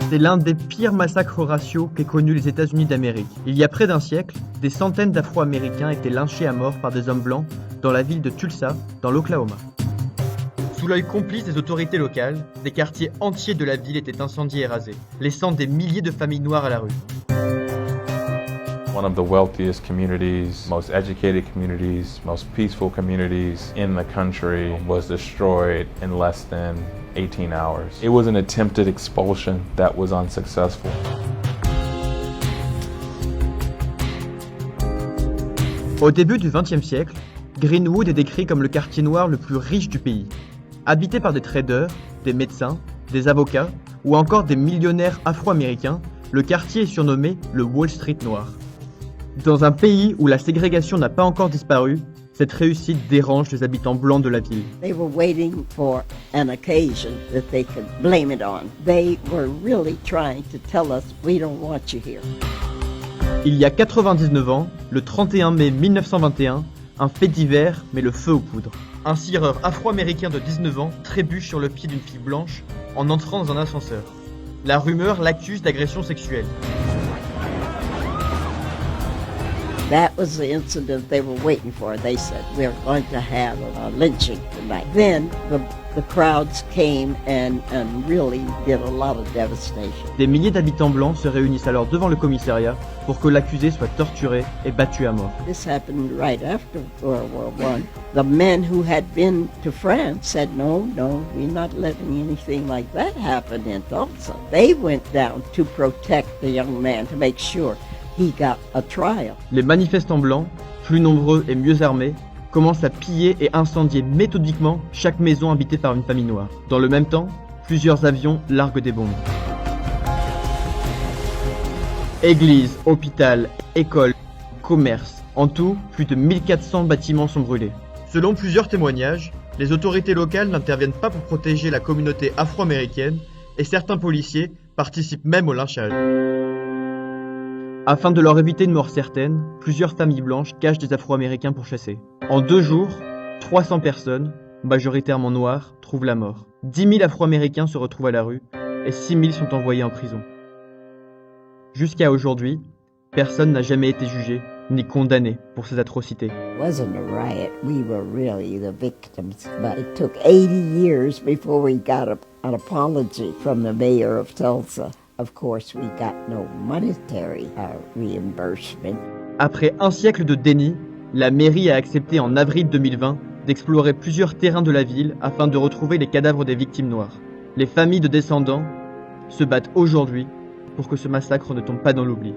C'est l'un des pires massacres raciaux qu'aient connu les États-Unis d'Amérique. Il y a près d'un siècle, des centaines d'Afro-Américains étaient lynchés à mort par des hommes blancs dans la ville de Tulsa, dans l'Oklahoma. Sous l'œil complice des autorités locales, des quartiers entiers de la ville étaient incendiés et rasés, laissant des milliers de familles noires à la rue. One of the wealthiest communities, most educated communities, most peaceful communities in the country was destroyed in less than 18 hours. It was an attempted expulsion that was unsuccessful. Au début du XXe siècle, Greenwood est décrit comme le quartier noir le plus riche du pays. Habité par des traders, des médecins, des avocats ou encore des millionnaires afro-américains, le quartier est surnommé le Wall Street noir. Dans un pays où la ségrégation n'a pas encore disparu, cette réussite dérange les habitants blancs de la ville. They were waiting for an occasion that they could blame it on. They were really trying to tell us, we don't want you here. Il y a 99 ans, le 31 mai 1921, un fait divers met le feu aux poudres. Un cireur afro-américain de 19 ans trébuche sur le pied d'une fille blanche en entrant dans un ascenseur. La rumeur l'accuse d'agression sexuelle. That was the incident they were waiting for. They said, we're going to have a lynching tonight. Then the crowds came and really did a lot of devastation. Des milliers d'habitants blancs se réunissent alors devant le commissariat pour que l'accusé soit torturé et battu à mort. This happened right after World War I. The men who had been to France said, no, we're not letting anything like that happen in Tulsa. They went down to protect the young man, to make sure he got a trial. Les manifestants blancs, plus nombreux et mieux armés, commencent à piller et incendier méthodiquement chaque maison habitée par une famille noire. Dans le même temps, plusieurs avions larguent des bombes. Églises, hôpitaux, écoles, commerces, en tout, plus de 1400 bâtiments sont brûlés. Selon plusieurs témoignages, les autorités locales n'interviennent pas pour protéger la communauté afro-américaine et certains policiers participent même au lynchage. Afin de leur éviter une mort certaine, plusieurs familles blanches cachent des Afro-Américains pour chasser. En 2 jours, 300 personnes, majoritairement noires, trouvent la mort. 10 000 Afro-Américains se retrouvent à la rue et 6 000 sont envoyés en prison. Jusqu'à aujourd'hui, personne n'a jamais été jugé ni condamné pour ces atrocités. It wasn't a riot. We were really the victims. But it took 80 years before we got an apology from the mayor of Tulsa. Of course, we got no monetary reimbursement. Après un siècle de déni, la mairie a accepté en avril 2020 d'explorer plusieurs terrains de la ville afin de retrouver les cadavres des victimes noires. Les familles de descendants se battent aujourd'hui pour que ce massacre ne tombe pas dans l'oubli.